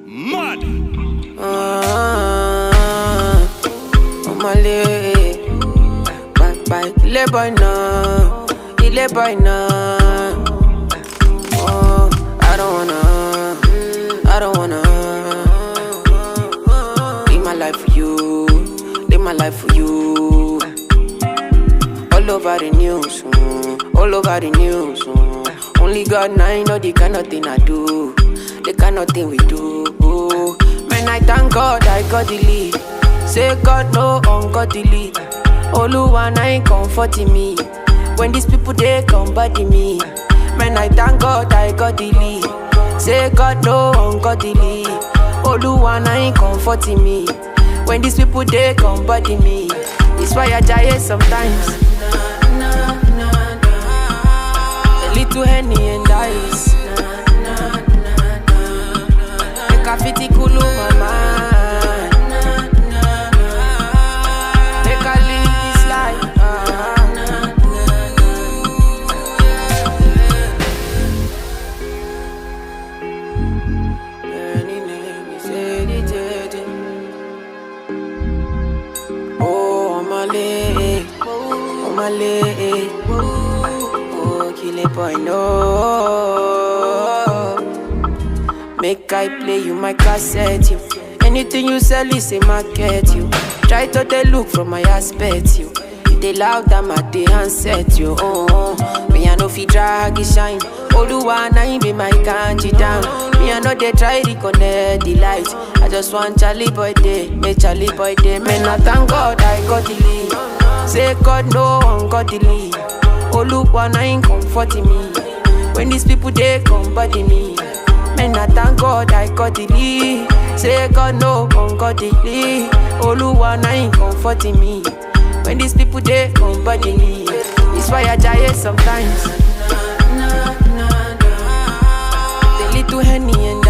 Mad. Omale, bye, ile boy now, Oh, I don't wanna live my life for you, live my life for you. All over the news, all over the news. Only God now know the kind of thing I do, the kind of thing we do. Man, I thank God I got the lead. Say God no ungodly. Oluwa na ain't comforting me. When these people they come body me. Man, I thank God I got the lead. Say God no ungodly. Oluwa na ain't comforting me. When these people they come body me. It's why I die sometimes. A little Henny and ice. Make a fitty cool my mind. Make a live this life. Oh, Omale, oh, kill it boy, no. Make I play you my cassette, you. Anything you sell is a market, you. Try to they look from my aspect, you. If they loud, I'm at the handset, you. Me I know fi drag it shine. Oluwa na him be my kanji down. Me I know they try to connect the light. I just want Charlie boy day, make Charlie boy day. Man, I thank God I got the lead. Say God no ungodly. Oluwa na him comforting me. When these people they come body me. Man, I thank God I got the lead. Say God no ungodly. Oluwa na him comforting me. When these people they come body me. It's why I die sometimes. The little Henny and